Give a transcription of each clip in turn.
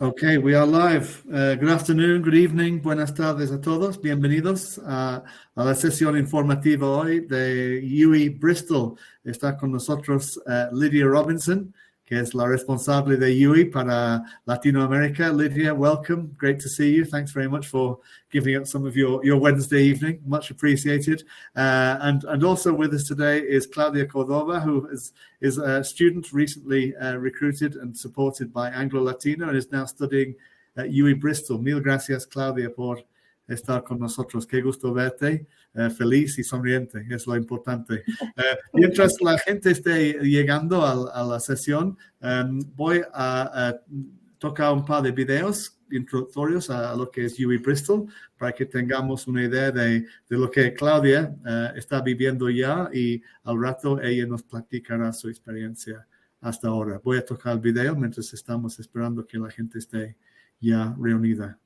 Okay, we are live. Good afternoon, good evening, buenas tardes a todos. Bienvenidos a la sesión informativa hoy de UWE Bristol. Está con nosotros Lydia Robinson, que es la responsable de UWE para Latinoamérica. Lydia, welcome. Great to see you. Thanks very much for giving up some of your Wednesday evening. Much appreciated. And also with us today is Claudia Cordova, who is a student recently recruited and supported by Anglo Latino and is now studying at UWE Bristol. Mil gracias, Claudia, por estar con nosotros. Qué gusto verte. Feliz y sonriente, es lo importante. Mientras la gente esté llegando a la sesión, voy a tocar un par de videos introductorios a lo que es UWE Bristol para que tengamos una idea de lo que Claudia está viviendo ya, y al rato ella nos platicará su experiencia hasta ahora. Voy a tocar el video mientras estamos esperando que la gente esté ya reunida.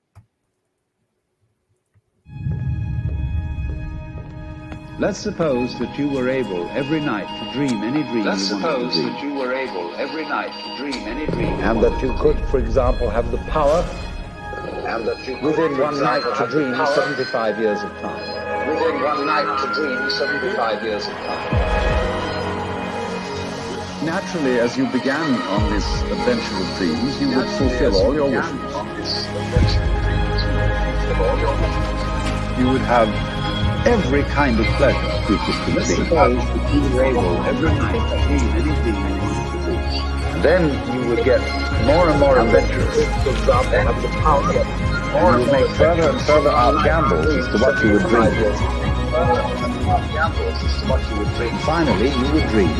Let's suppose that you were able every night to dream any dream Let's you wanted suppose to dream. that you were able every night to dream any dream. And that you could, for example, have the power And that you could, within for one night example, to have the dream power 75 years of time. Within one night to dream 75 years of time. Naturally, as you began on this adventure of dreams, you would fulfill all your wishes. On this adventure of dreams, you would fulfill all your wishes. You would have every kind of pleasure you could Let's conceive. suppose that you were able every night to dream any dream you wanted to dream. And then you would get more and more adventurous. For example, have the power And you would make further and further out gambles as to what you would dream. Gambles as to what you would dream. Finally, you would dream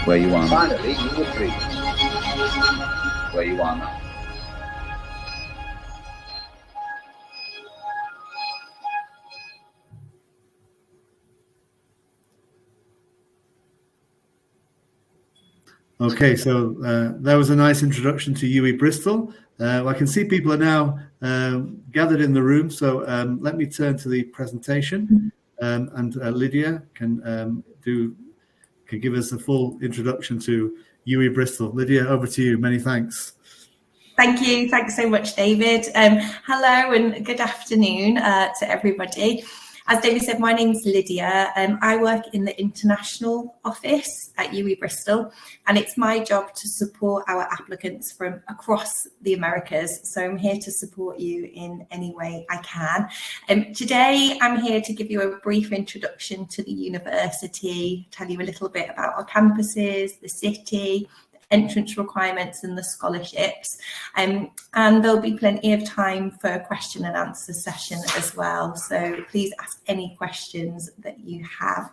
where you are now. Finally, you would dream where you are now. Okay, so that was a nice introduction to UWE Bristol. I can see people are now gathered in the room, so let me turn to the presentation, and Lydia can give us a full introduction to UWE Bristol. Lydia, over to you. Many thanks. Thank you. Thanks so much, David. Hello and good afternoon to everybody. As David said, my name's Lydia. I work in the international office at UWE Bristol, and it's my job to support our applicants from across the Americas. So I'm here to support you in any way I can. Today, I'm here to give you a brief introduction to the university, tell you a little bit about our campuses, the city, entrance requirements and the scholarships, and there'll be plenty of time for a question and answer session as well, so please ask any questions that you have.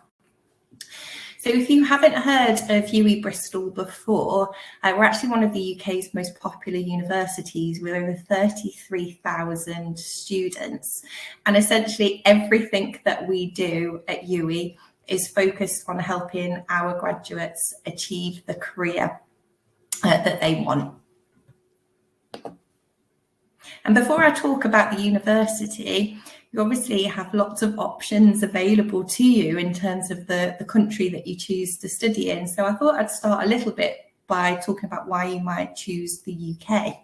So if you haven't heard of UWE Bristol before, we're actually one of the UK's most popular universities with over 33,000 students, and essentially everything that we do at UWE is focused on helping our graduates achieve the career that they want. And before I talk about the university, you obviously have lots of options available to you in terms of the country that you choose to study in. So I thought I'd start a little bit by talking about why you might choose the UK.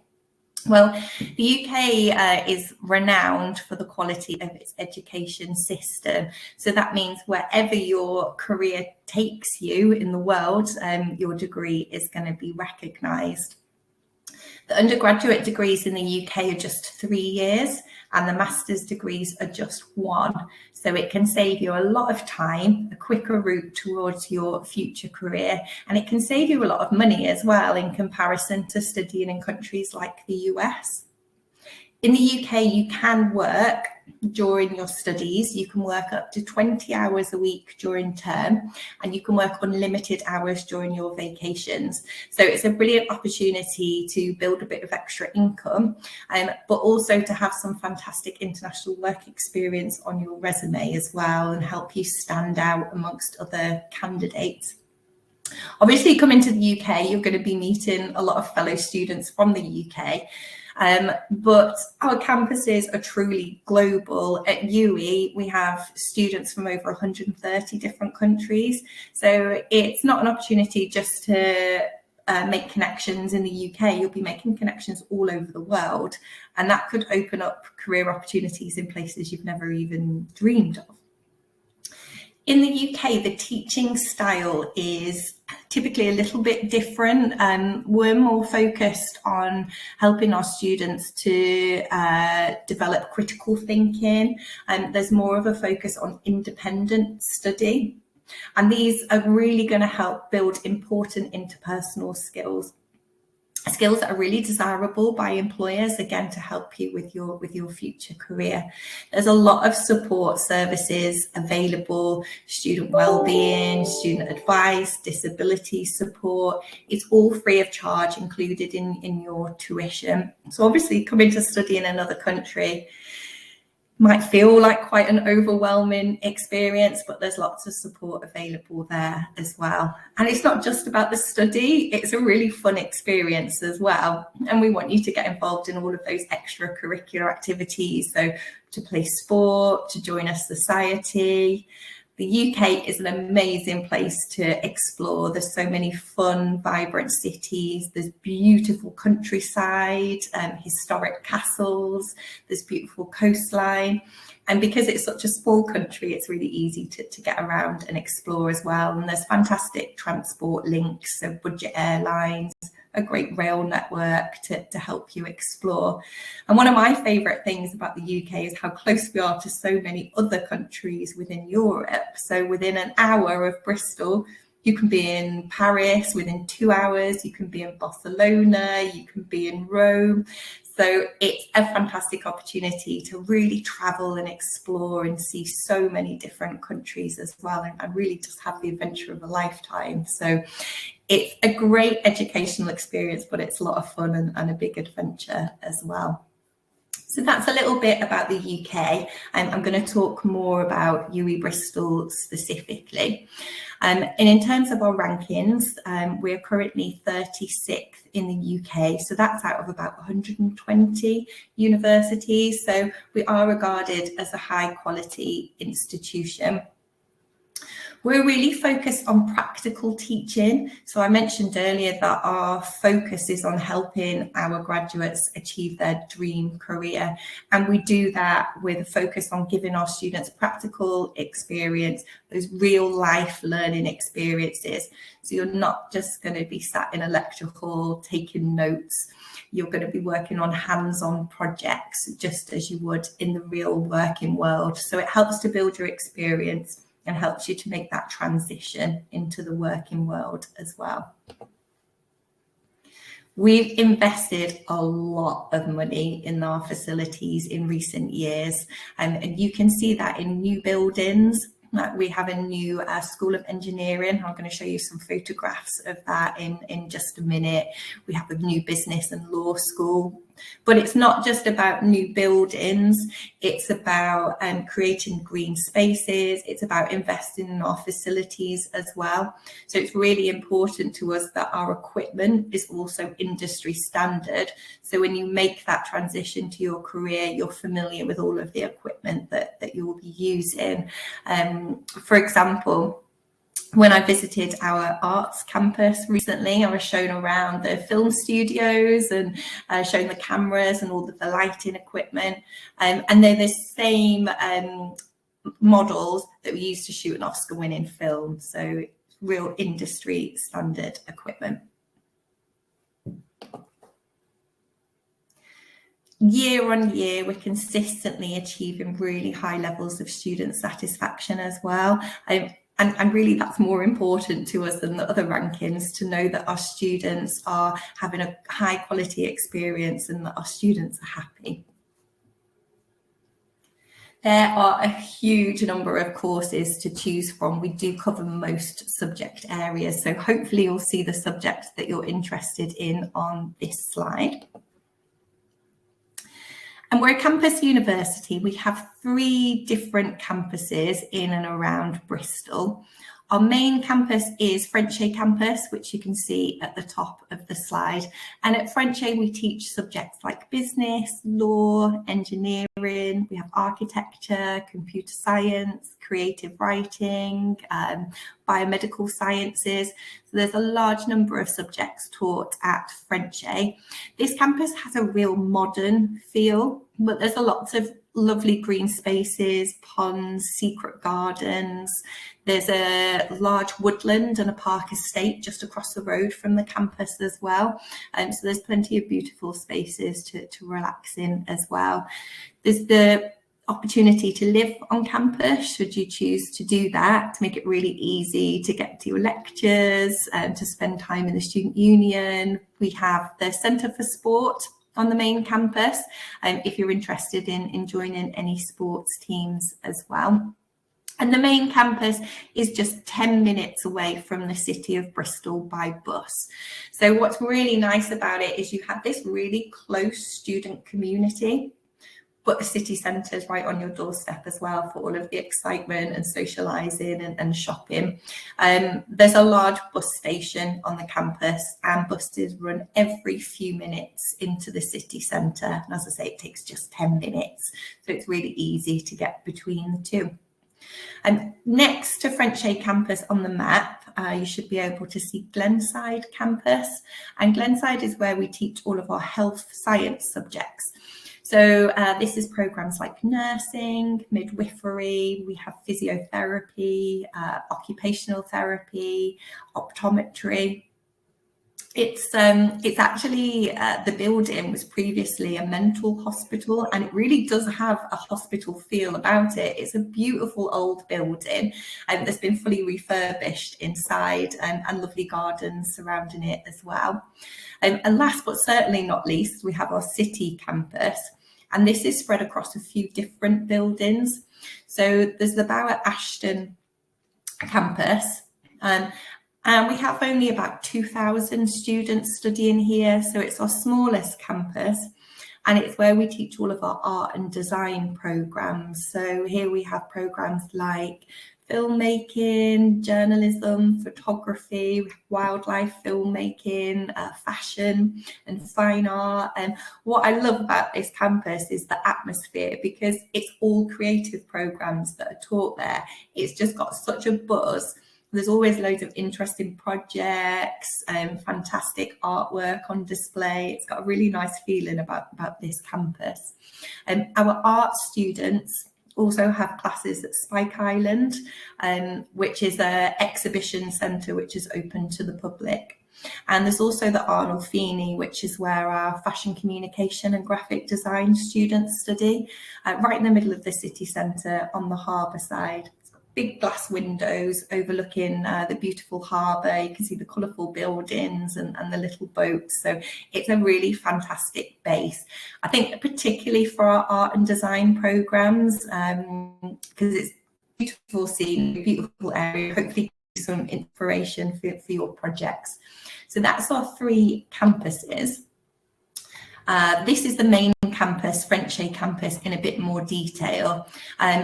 Well, the UK is renowned for the quality of its education system. So that means wherever your career takes you in the world, your degree is going to be recognised. The undergraduate degrees in the UK are just 3 years, and the master's degrees are just 1. So it can save you a lot of time, a quicker route towards your future career, and it can save you a lot of money as well in comparison to studying in countries like the US. In the UK, you can work during your studies. You can work up to 20 hours a week during term, and you can work unlimited hours during your vacations. So it's a brilliant opportunity to build a bit of extra income, but also to have some fantastic international work experience on your resume as well, and help you stand out amongst other candidates. Obviously, coming to the UK, you're going to be meeting a lot of fellow students from the UK. But our campuses are truly global. At UWE, we have students from over 130 different countries. So it's not an opportunity just to make connections in the UK, you'll be making connections all over the world, and that could open up career opportunities in places you've never even dreamed of. In the UK, the teaching style is typically a little bit different. We're more focused on helping our students to develop critical thinking, and there's more of a focus on independent study. And these are really going to help build important interpersonal skills that are really desirable by employers, again, to help you with your future career. There's a lot of support services available: student wellbeing, student advice, disability support. It's all free of charge, included in your tuition. So obviously, coming to study in another country might feel like quite an overwhelming experience, but there's lots of support available there as well. And it's not just about the study, it's a really fun experience as well. And we want you to get involved in all of those extracurricular activities. So to play sport, to join a society. The UK is an amazing place to explore. There's so many fun, vibrant cities. There's beautiful countryside, historic castles. There's beautiful coastline. And because it's such a small country, it's really easy to get around and explore as well. And there's fantastic transport links, so budget airlines, a great rail network to help you explore. And one of my favourite things about the UK is how close we are to so many other countries within Europe. So within an hour of Bristol, you can be in Paris. Within 2 hours, you can be in Barcelona, you can be in Rome. So it's a fantastic opportunity to really travel and explore and see so many different countries as well, and really just have the adventure of a lifetime. So it's a great educational experience, but it's a lot of fun and a big adventure as well. So that's a little bit about the UK. I'm going to talk more about UWE Bristol specifically. And in terms of our rankings, we're currently 36th in the UK. So that's out of about 120 universities. So we are regarded as a high quality institution. We're really focused on practical teaching. So I mentioned earlier that our focus is on helping our graduates achieve their dream career. And we do that with a focus on giving our students practical experience, those real life learning experiences. So you're not just going to be sat in a lecture hall taking notes. You're going to be working on hands-on projects just as you would in the real working world. So it helps to build your experience and helps you to make that transition into the working world as well. We've invested a lot of money in our facilities in recent years, and you can see that in new buildings. We have a new School of Engineering. I'm going to show you some photographs of that in just a minute. We have a new business and law school. But it's not just about new buildings, it's about creating green spaces, it's about investing in our facilities as well. So it's really important to us that our equipment is also industry standard. So when you make that transition to your career, you're familiar with all of the equipment that you will be using. For example, when I visited our arts campus recently, I was shown around the film studios and shown the cameras and all of the lighting equipment. And they're the same models that we used to shoot an Oscar-winning film. So real industry standard equipment. Year on year, we're consistently achieving really high levels of student satisfaction as well. And really, that's more important to us than the other rankings, to know that our students are having a high quality experience and that our students are happy. There are a huge number of courses to choose from. We do cover most subject areas, so hopefully you'll see the subject that you're interested in on this slide. And we're a campus university. We have 3 different campuses in and around Bristol. Our main campus is Frenchay campus, which you can see at the top of the slide. And at Frenchay, we teach subjects like business, law, engineering, engineering, we have architecture, computer science, creative writing, biomedical sciences. So there's a large number of subjects taught at French A. This campus has a real modern feel, but there's a lot of lovely green spaces, ponds, secret gardens. There's a large woodland and a park estate just across the road from the campus as well. So there's plenty of beautiful spaces to relax in as well. There's the opportunity to live on campus should you choose to do that, to make it really easy to get to your lectures and to spend time in the student union. We have the Centre for Sport on the main campus, if you're interested in joining any sports teams as well. And the main campus is just 10 minutes away from the city of Bristol by bus. So what's really nice about it is you have this really close student community, but the city centre is right on your doorstep as well for all of the excitement and socialising and shopping. There's a large bus station on the campus and buses run every few minutes into the city centre. And as I say, it takes just 10 minutes. So it's really easy to get between the two. And next to French A campus on the map, you should be able to see Glenside campus. And Glenside is where we teach all of our health science subjects. So this is programs like nursing, midwifery, we have physiotherapy, occupational therapy, optometry. It's actually, the building was previously a mental hospital, and it really does have a hospital feel about it. It's a beautiful old building that's been fully refurbished inside, and lovely gardens surrounding it as well. And last but certainly not least, we have our city campus, and this is spread across a few different buildings. So there's the Bower Ashton campus, and we have only about 2,000 students studying here. So it's our smallest campus, and it's where we teach all of our art and design programs. So here we have programs like filmmaking, journalism, photography, wildlife filmmaking, fashion and fine art. And what I love about this campus is the atmosphere, because it's all creative programs that are taught there. It's just got such a buzz. There's always loads of interesting projects and fantastic artwork on display. It's got a really nice feeling about this campus. Our art students also have classes at Spike Island, which is an exhibition centre which is open to the public. And there's also the Arnold Feeney, which is where our fashion communication and graphic design students study, right in the middle of the city centre on the harbour side. Big glass windows overlooking the beautiful harbour. You can see the colourful buildings and the little boats. So it's a really fantastic base. I think particularly for our art and design programmes, because it's beautiful scene, beautiful area, hopefully some inspiration for your projects. So that's our 3 campuses. This is the main campus, French A campus, in a bit more detail.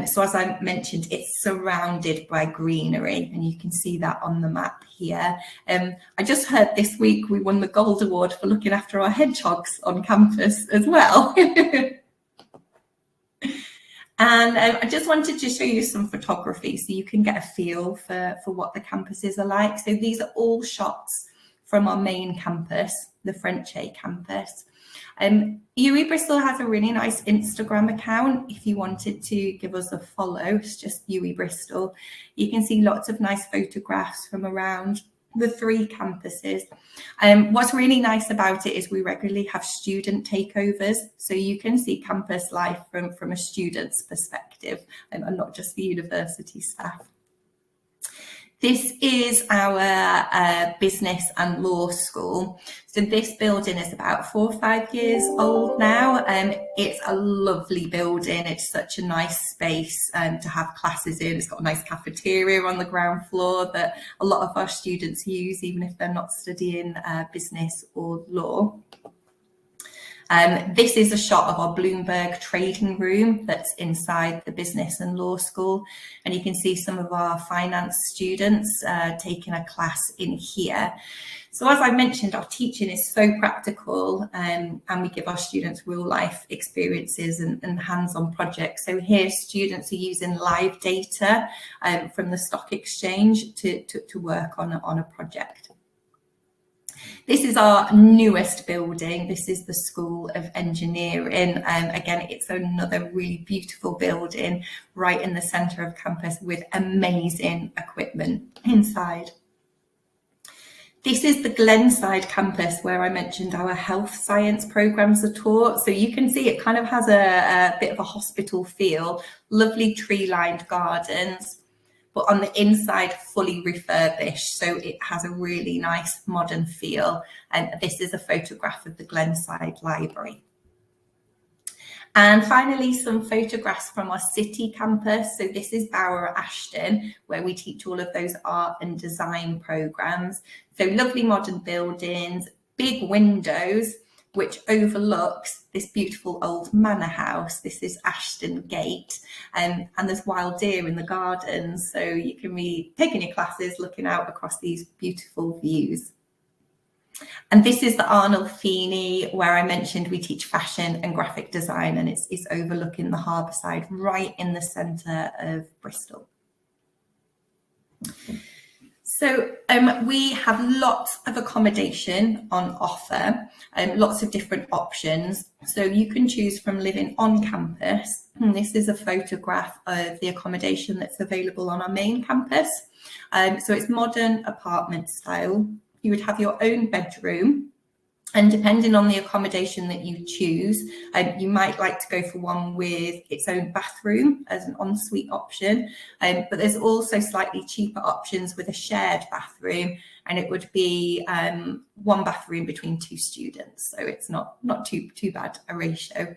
So as I mentioned, it's surrounded by greenery, and you can see that on the map here. I just heard this week we won the Gold Award for looking after our hedgehogs on campus as well. And I just wanted to show you some photography so you can get a feel for what the campuses are like. So these are all shots from our main campus, the French A campus. UWE Bristol has a really nice Instagram account. If you wanted to give us a follow, it's just UWE Bristol. You can see lots of nice photographs from around the 3 campuses. What's really nice about it is we regularly have student takeovers, so you can see campus life from a student's perspective, and not just the university staff. This is our business and law school. So this building is about 4 or 5 years old now. It's a lovely building. It's such a nice space to have classes in. It's got a nice cafeteria on the ground floor that a lot of our students use, even if they're not studying business or law. This is a shot of our Bloomberg trading room that's inside the business and law school. And you can see some of our finance students taking a class in here. So as I mentioned, our teaching is so practical, and we give our students real life experiences and hands-on projects. So here students are using live data from the stock exchange to work on a project. This is our newest building. This is the School of Engineering. Again, it's another really beautiful building right in the centre of campus with amazing equipment inside. This is the Glenside campus where I mentioned our health science programs are taught. So you can see it kind of has a bit of a hospital feel, lovely tree-lined gardens, but on the inside fully refurbished. So it has a really nice modern feel. And this is a photograph of the Glenside Library. And finally, some photographs from our city campus. So this is Bower Ashton, where we teach all of those art and design programs. So lovely modern buildings, big windows, which overlooks this beautiful old manor house. This is Ashton Gate, and there's wild deer in the gardens. So you can be taking your classes, looking out across these beautiful views. And this is the Arnold Feeney, where I mentioned we teach fashion and graphic design, and it's overlooking the harbour side, right in the centre of Bristol. So we have lots of accommodation on offer, lots of different options. So you can choose from living on campus. And this is a photograph of the accommodation that's available on our main campus. So it's modern apartment style. You would have your own bedroom, and depending on the accommodation that you choose, you might like to go for one with its own bathroom as an ensuite option, but there's also slightly cheaper options with a shared bathroom, and it would be one bathroom between two students, so it's not too bad a ratio.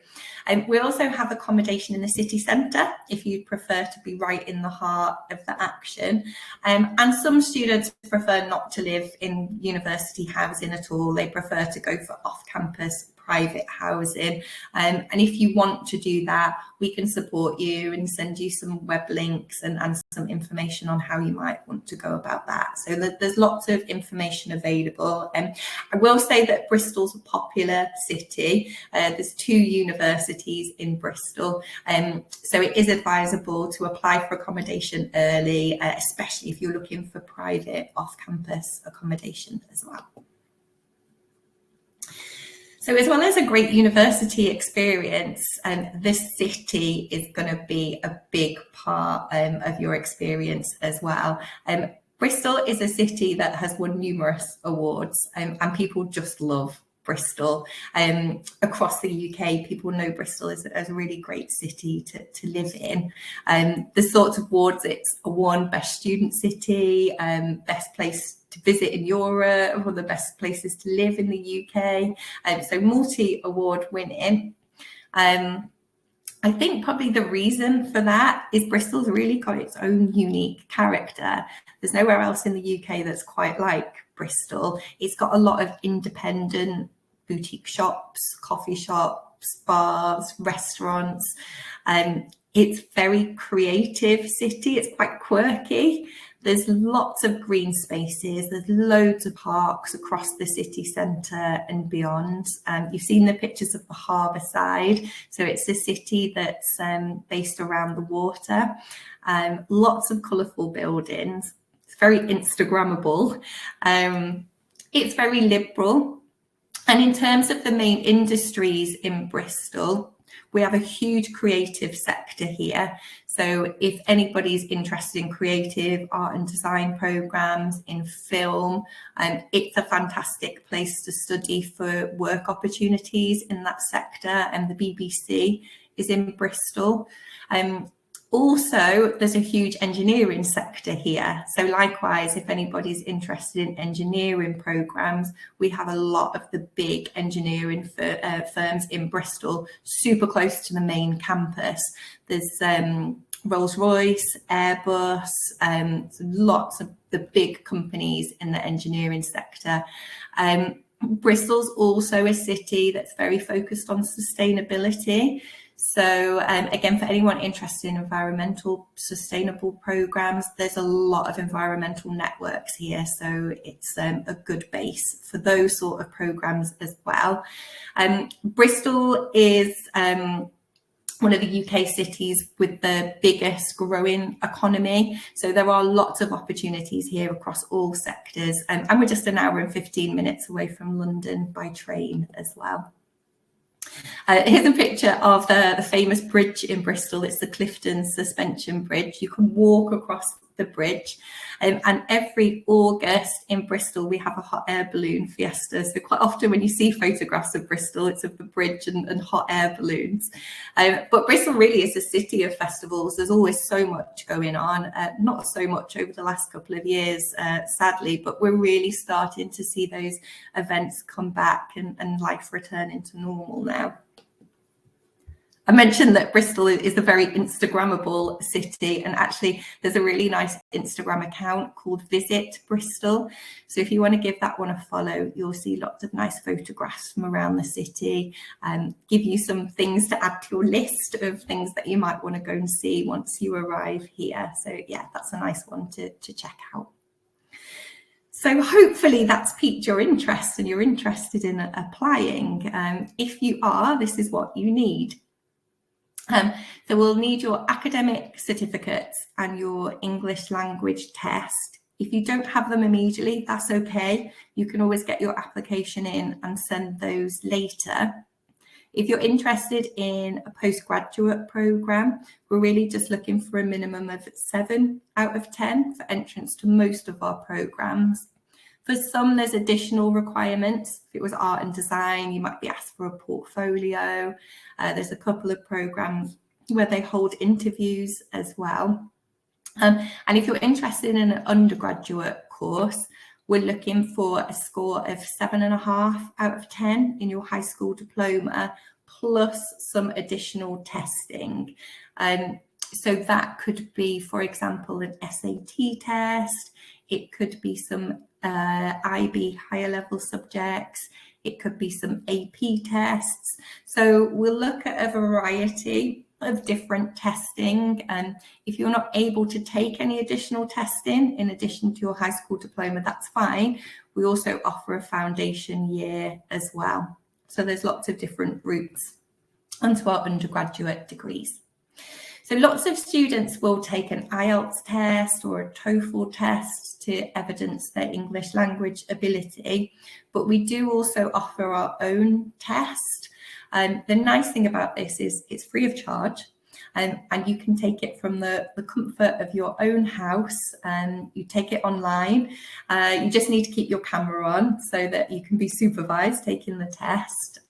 We also have accommodation in the city centre if you prefer to be right in the heart of the action, and some students prefer not to live in university housing at all. They prefer to go for off-campus private housing, and if you want to do that, we can support you and send you some web links and some information on how you might want to go about that. So there's lots of information available. I will say that Bristol's a popular city. There's 2 universities in Bristol, so it is advisable to apply for accommodation early, especially if you're looking for private off-campus accommodation as well. So as well as a great university experience, this city is going to be a big part of your experience as well. Bristol is a city that has won numerous awards, and people just love Bristol. Across the UK, people know Bristol as a really great city to live in. The sorts of awards it's won: best student city, best place to visit in Europe, one of the best places to live in the UK. So multi-award winning. I think probably the reason for that is Bristol's really got its own unique character. There's nowhere else in the UK that's quite like Bristol. It's got a lot of independent boutique shops, coffee shops, bars, restaurants. It's very creative city. It's quite quirky. There's lots of green spaces. There's loads of parks across the city centre and beyond. You've seen the pictures of the harbour side. So it's a city that's based around the water. Lots of colourful buildings. It's very Instagrammable. It's very liberal. And in terms of the main industries in Bristol, we have a huge creative sector here. So if anybody's interested in creative art and design programs, in film, it's a fantastic place to study for work opportunities in that sector. And the BBC is in Bristol. Also, there's a huge engineering sector here. So likewise, if anybody's interested in engineering programs, we have a lot of the big engineering firms in Bristol, super close to the main campus. There's Rolls-Royce, Airbus, lots of the big companies in the engineering sector. Bristol's also a city that's very focused on sustainability. So again, for anyone interested in environmental sustainable programs, there's a lot of environmental networks here. So it's a good base for those sort of programs as well. Bristol is one of the UK cities with the biggest growing economy. So there are lots of opportunities here across all sectors. And we're just an hour and 15 minutes away from London by train as well. Here's a picture of the famous bridge in Bristol. It's the Clifton Suspension Bridge. You can walk across the bridge, and every August in Bristol we have a hot air balloon fiesta. So quite often when you see photographs of Bristol, it's of the bridge and hot air balloons. But Bristol really is a city of festivals. There's always so much going on, not so much over the last couple of years, sadly, but we're really starting to see those events come back and life return into normal now. I mentioned that Bristol is a very Instagrammable city, and actually there's a really nice Instagram account called Visit Bristol. So if you want to give that one a follow, you'll see lots of nice photographs from around the city, give you some things to add to your list of things that you might want to go and see once you arrive here. So yeah, that's a nice one to check out. So hopefully that's piqued your interest and you're interested in applying. If you are, this is what you need. So we'll need your academic certificates and your English language test. If you don't have them immediately, that's okay. You can always get your application in and send those later. If you're interested in a postgraduate programme, we're really just looking for a minimum of 7 out of 10 for entrance to most of our programmes. For some, there's additional requirements. If it was art and design, you might be asked for a portfolio. There's a couple of programs where they hold interviews as well. And if you're interested in an undergraduate course, we're looking for a score of 7.5 out of 10 in your high school diploma, plus some additional testing. So that could be, for example, an SAT test. It could be some IB higher level subjects. It could be some AP tests. So we'll look at a variety of different testing. And if you're not able to take any additional testing in addition to your high school diploma, that's fine. We also offer a foundation year as well. So there's lots of different routes onto our undergraduate degrees. So lots of students will take an IELTS test or a TOEFL test to evidence their English language ability, but we do also offer our own test. The nice thing about this is it's free of charge, and you can take it from the comfort of your own house, and you take it online. You just need to keep your camera on so that you can be supervised taking the test.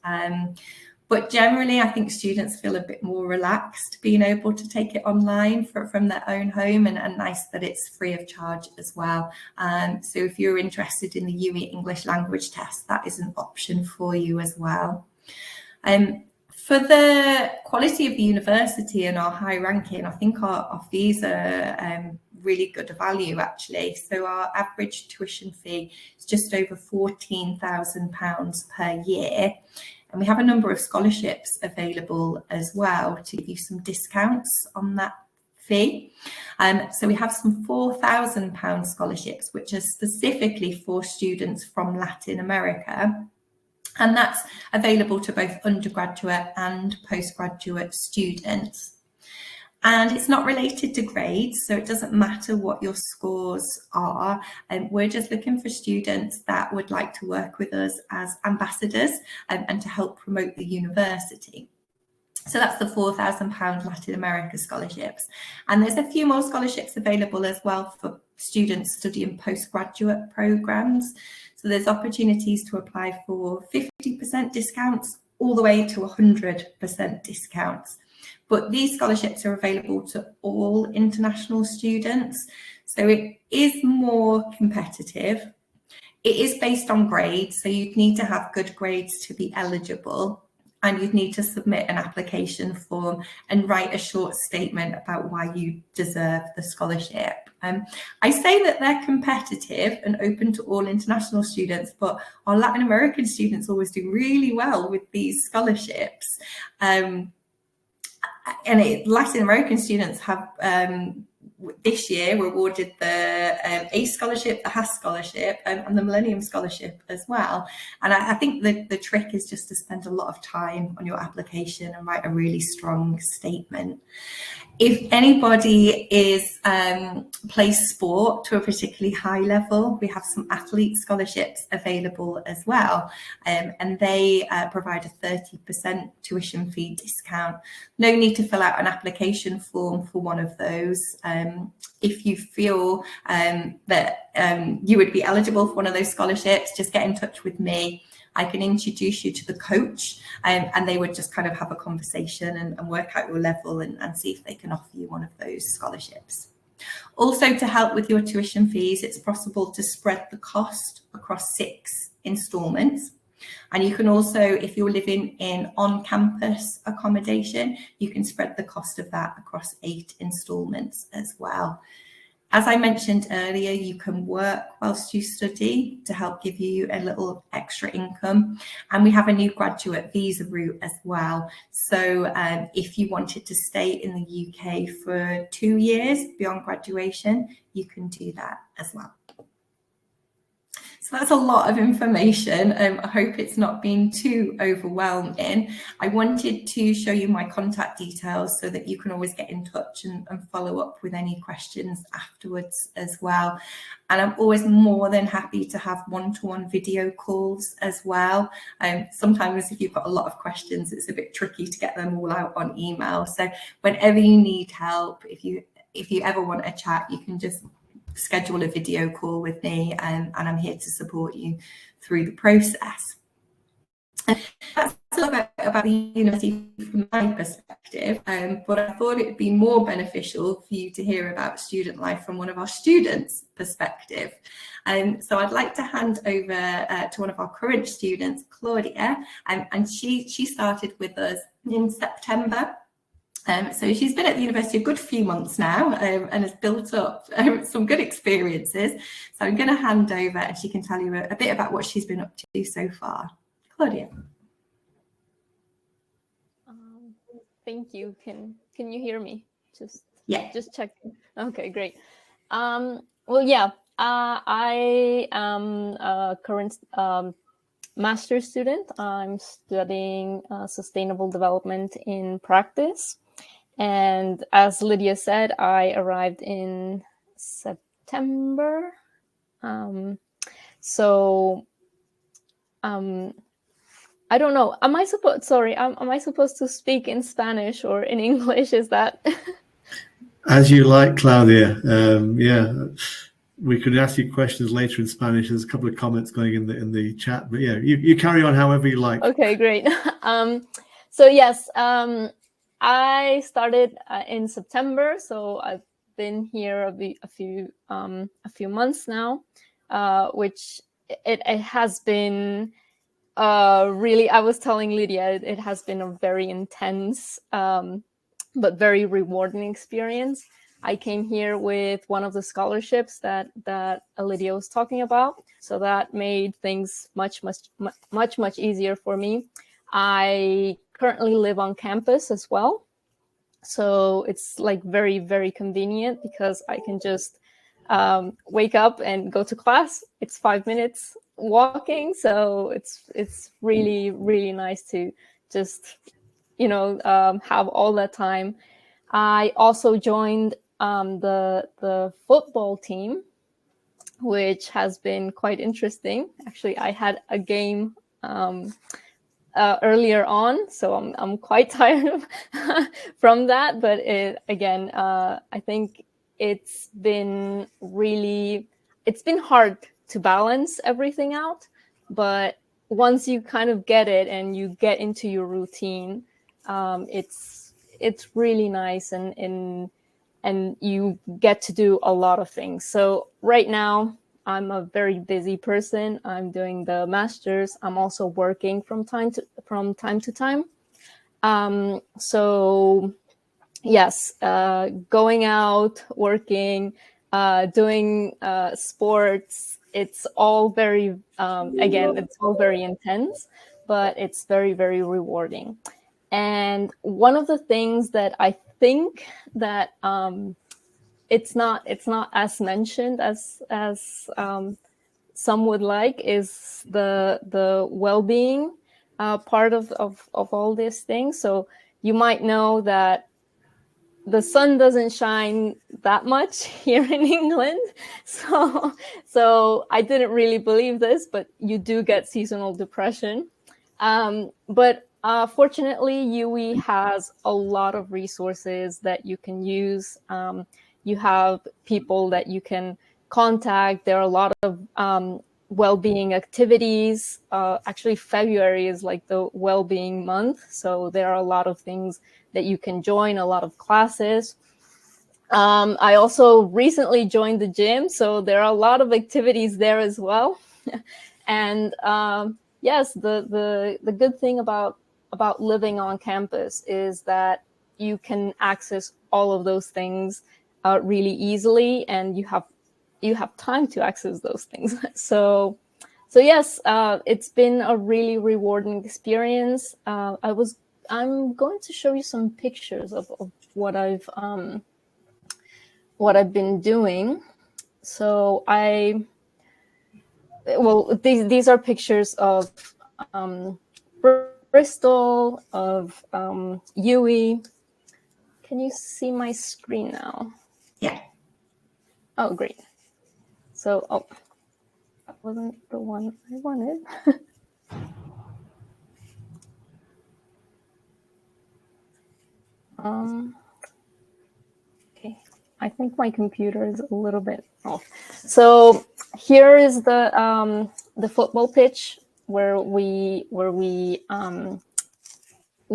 But generally, I think students feel a bit more relaxed being able to take it online from their own home, and nice that it's free of charge as well. So if you're interested in the UWE English language test, that is an option for you as well. For the quality of the university and our high ranking, I think our fees are really good value actually. So our average tuition fee is just over £14,000 per year. And we have a number of scholarships available as well to give you some discounts on that fee. So we have some £4,000 scholarships, which are specifically for students from Latin America. And that's available to both undergraduate and postgraduate students. And it's not related to grades, so it doesn't matter what your scores are. And we're just looking for students that would like to work with us as ambassadors and to help promote the university. So that's the £4,000 Latin America scholarships. And there's a few more scholarships available as well for students studying postgraduate programs. So there's opportunities to apply for 50% discounts all the way to 100% discounts. But these scholarships are available to all international students. So it is more competitive. It is based on grades, so you'd need to have good grades to be eligible. and you'd need to submit an application form and write a short statement about why you deserve the scholarship. I say that they're competitive and open to all international students, but our Latin American students always do really well with these scholarships. Latin American students have this year were awarded the ACE scholarship, the HAS scholarship, and the Millennium Scholarship as well. And I think the trick is just to spend a lot of time on your application and write a really strong statement. If anybody is plays sport to a particularly high level, we have some athlete scholarships available as well, and they provide a 30% tuition fee discount. No need to fill out an application form for one of those. If you feel that you would be eligible for one of those scholarships, just get in touch with me. I can introduce you to the coach, and they would just kind of have a conversation and work out your level and see if they can offer you one of those scholarships. Also, to help with your tuition fees, it's possible to spread the cost across 6 instalments. And you can also, if you're living in on-campus accommodation, you can spread the cost of that across 8 instalments as well. As I mentioned earlier, you can work whilst you study to help give you a little extra income. And we have a new graduate visa route as well. So if you wanted to stay in the UK for 2 years beyond graduation, you can do that as well. So that's a lot of information. I hope it's not been too overwhelming. I wanted to show you my contact details so that you can always get in touch and follow up with any questions afterwards as well. And I'm always more than happy to have one-to-one video calls as well. Sometimes if you've got a lot of questions, it's a bit tricky to get them all out on email. So whenever you need help, if you ever want a chat, you can just schedule a video call with me, and I'm here to support you through the process. That's a little bit about the university from my perspective, but I thought it would be more beneficial for you to hear about student life from one of our students' perspective. So I'd like to hand over to one of our current students, Claudia, and she started with us in September. So she's been at the university a good few months now, and has built up some good experiences. So I'm going to hand over and she can tell you a bit about what she's been up to so far. Claudia. Thank you. Can you hear me? Just checking. Okay, great. Well, yeah, I am a current master's student. I'm studying sustainable development in practice. And as Lydia said, I arrived in September. I don't know. Am I supposed to speak in Spanish or in English? Is that? As you like, Claudia. Yeah, we could ask you questions later in Spanish. There's a couple of comments going in the chat, but yeah, you carry on however you like. Okay, great. So yes, I started in September, so I've been here a few months now, which it has been really. I was telling Lydia it has been a very intense but very rewarding experience. I came here with one of the scholarships that Lydia was talking about, so that made things much easier for me. I currently live on campus as well, so it's like very, very convenient because I can just wake up and go to class. It's 5 minutes walking, so it's really, really nice to just have all that time. I also joined the football team, which has been quite interesting. Actually, I had a game earlier on, so I'm quite tired from that. But I think it's been hard to balance everything out. But once you kind of get it and you get into your routine, it's really nice, and you get to do a lot of things. So right now I'm a very busy person. I'm doing the master's. I'm also working from time to time. So yes, going out, working, doing sports, it's all very, again, it's all very intense, but it's very, very rewarding. And one of the things that I think that it's not as mentioned as some would like is the well-being part of all these things. So you might know that the sun doesn't shine that much here in England. So I didn't really believe this, but you do get seasonal depression. But fortunately, UWE has a lot of resources that you can use. You have people that you can contact. There are a lot of well-being activities. Actually, February is like the well-being month. So there are a lot of things that you can join, a lot of classes. I also recently joined the gym, so there are a lot of activities there as well. And yes, the good thing about living on campus is that you can access all of those things really easily, and you have time to access those things. So yes, it's been a really rewarding experience. I'm going to show you some pictures of what I've been doing. So these are pictures of Bristol, of UWE. Can you see my screen now? Yeah. Oh, great. So, that wasn't the one I wanted. Okay, I think my computer is a little bit off. So here is the football pitch where we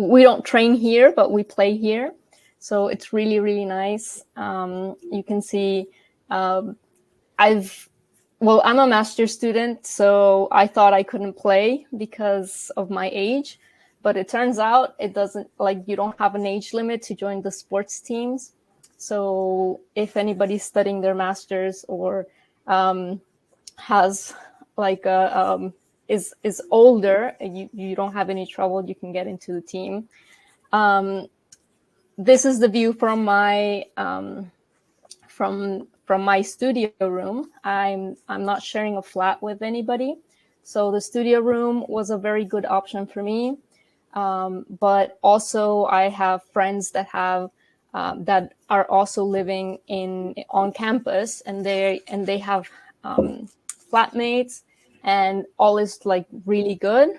don't train here, but we play here. So it's really, really nice. You can see I'm a master's student, so I thought I couldn't play because of my age, but it turns out it doesn't, like, you don't have an age limit to join the sports teams. So if anybody's studying their master's or has like is older, you don't have any trouble, you can get into the team. This is the view from my from my studio room. I'm not sharing a flat with anybody, so the studio room was a very good option for me. But also I have friends that have that are also living on campus, and they have flatmates, and all is like really good.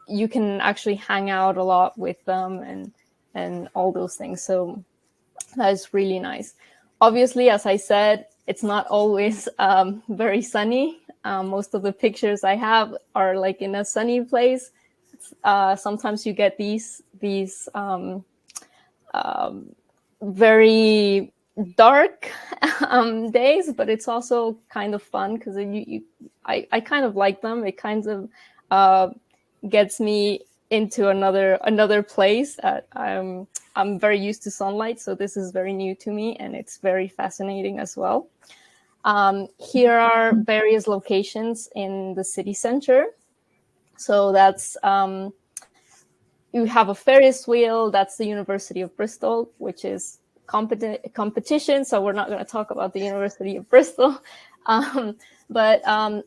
You can actually hang out a lot with them and all those things. So that is really nice. Obviously, as I said, it's not always very sunny. Most of the pictures I have are like in a sunny place. Sometimes you get these very dark days, but it's also kind of fun because I kind of like them. It kind of gets me into another place. I'm very used to sunlight, so this is very new to me, and it's very fascinating as well. Here are various locations in the city center. So that's you have a Ferris wheel. That's the University of Bristol, which is competition. So we're not going to talk about the University of Bristol, but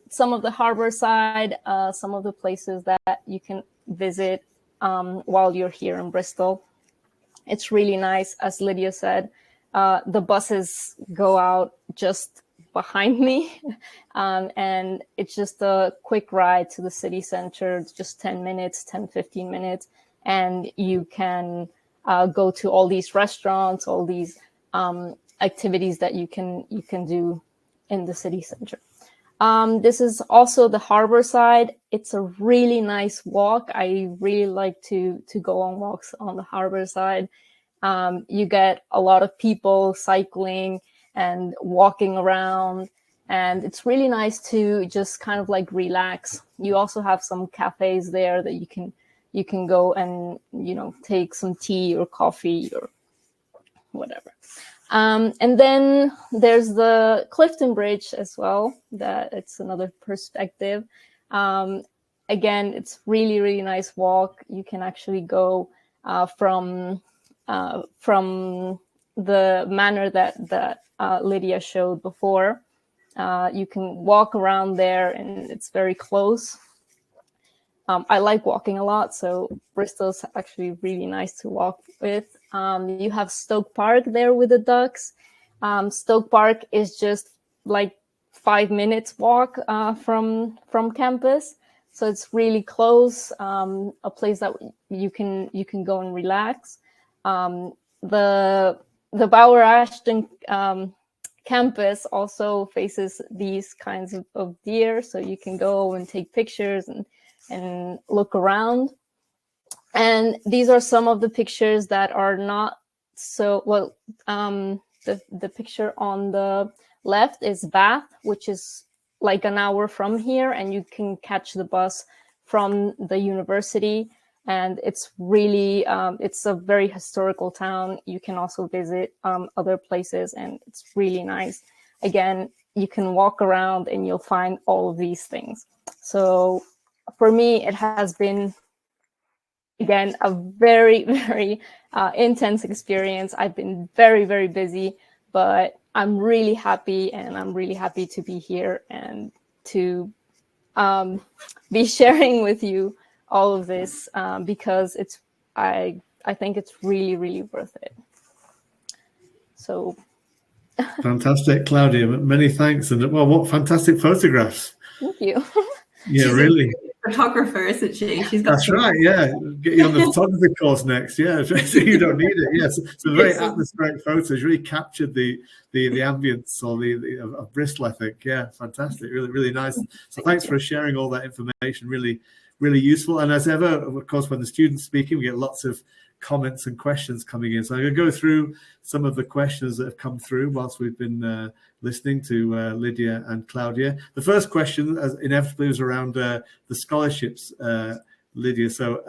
some of the harbor side, some of the places that you can visit while you're here in Bristol. It's really nice. As Lydia said, the buses go out just behind me, and it's just a quick ride to the city center. It's just 10 minutes, 10, 15 minutes. And you can go to all these restaurants, all these activities that you can do in the city center. This is also the harbor side. It's a really nice walk. I really like to go on walks on the harbor side. You get a lot of people cycling, and walking around. And it's really nice to just kind of like relax. You also have some cafes there that you can go and, you know, take some tea or coffee or whatever. And then there's the Clifton Bridge as well. That it's another perspective. Again, it's really, really nice walk. You can actually go from the manor that Lydia showed before. You can walk around there, and it's very close. I like walking a lot, so Bristol's actually really nice to walk with. You have Stoke Park there with the ducks. Stoke Park is just like 5 minutes walk from campus, so it's really close. A place that you can go and relax. The Bauer Ashton campus also faces these kinds of deer, so you can go and take pictures and look around. And these are some of the pictures that are not so well. The picture on the left is Bath, which is like an hour from here, and you can catch the bus from the university. And it's really, it's a very historical town. You can also visit other places, and it's really nice. Again, you can walk around and you'll find all of these things. So for me, it has been, again, a very, very intense experience. I've been very, very busy, but I'm really happy, and I'm really happy to be here and to be sharing with you all of this because it's, I think it's really, really worth it. So. Fantastic, Claudia. Many thanks. And well, what fantastic photographs. Thank you. Yeah, She's really. A photographer, isn't she? She's got. That's right. Yeah, get you on the photography course next. Yeah, you don't need it. Yes, it's a very atmospheric photos. Really captured the ambience or of Bristol, I think. Yeah, fantastic. Really, really nice. So thanks for sharing all that information. Really, really useful. And as ever, of course, when the students speaking, we get lots of comments and questions coming in. So I'm going to go through some of the questions that have come through whilst we've been listening to Lydia and Claudia. The first question, as inevitably, was around the scholarships, Lydia. So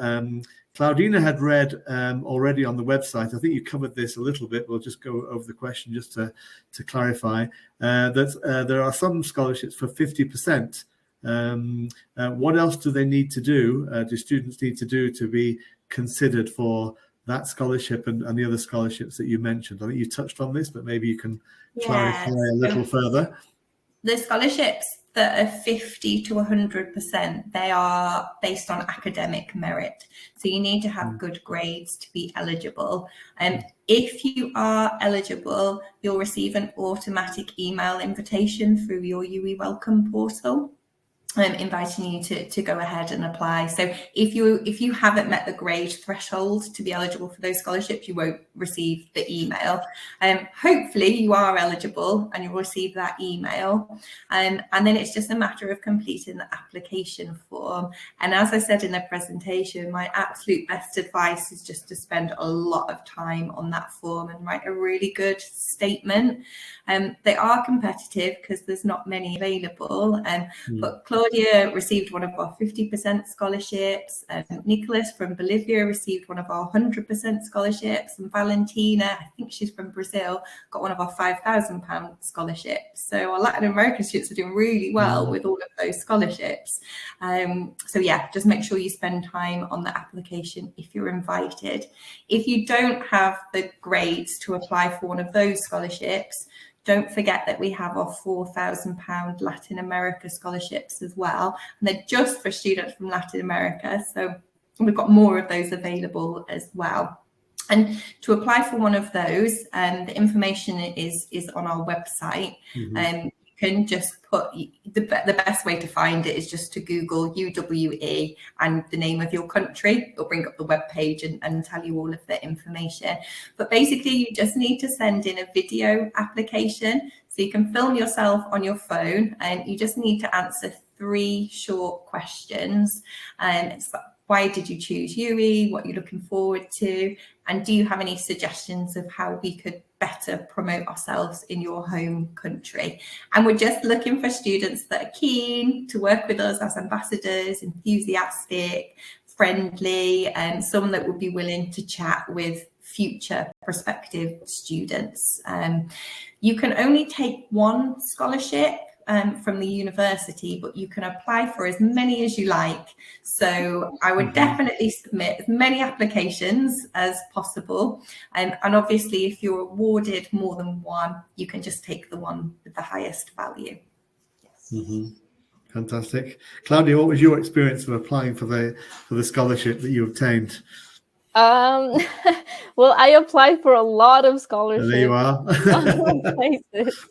Claudina had read already on the website, I think you covered this a little bit, we'll just go over the question just to clarify, that there are some scholarships for 50%. What else do they need to do, do students need to do to be considered for that scholarship and the other scholarships that you mentioned? I think you touched on this, but maybe you can clarify a little further. The scholarships that are 50 to 100%, they are based on academic merit. So you need to have good grades to be eligible. If you are eligible, you'll receive an automatic email invitation through your UWE Welcome portal, inviting you to go ahead and apply. So if you haven't met the grade threshold to be eligible for those scholarships, you won't receive the email. Hopefully you are eligible and you'll receive that email. And then it's just a matter of completing the application form. And as I said in the presentation, my absolute best advice is just to spend a lot of time on that form and write a really good statement. They are competitive because there's not many available, but Claudia received one of our 50% scholarships. Nicholas from Bolivia received one of our 100% scholarships, and Valentina, I think she's from Brazil, got one of our £5,000 scholarships. So our Latin American students are doing really well with all of those scholarships. So yeah, just make sure you spend time on the application if you're invited. If you don't have the grades to apply for one of those scholarships, don't forget that we have our £4,000 Latin America scholarships as well. And they're just for students from Latin America. So we've got more of those available as well. And to apply for one of those, the information is on our website. You can just put, the best way to find it is just to Google UWE and the name of your country. It'll bring up the web page and tell you all of the information. But basically, you just need to send in a video application. So you can film yourself on your phone, and you just need to answer 3 short questions. And it's why did you choose UWE, what you're looking forward to, and do you have any suggestions of how we could better promote ourselves in your home country? And we're just looking for students that are keen to work with us as ambassadors, enthusiastic, friendly, and someone that would be willing to chat with future prospective students. You can only take one scholarship from the university, but you can apply for as many as you like. So I would definitely submit as many applications as possible. And obviously, if you're awarded more than one, you can just take the one with the highest value. Yes. Fantastic. Claudia, what was your experience of applying for the scholarship that you obtained? Well, I applied for a lot of scholarships. There you are. Places.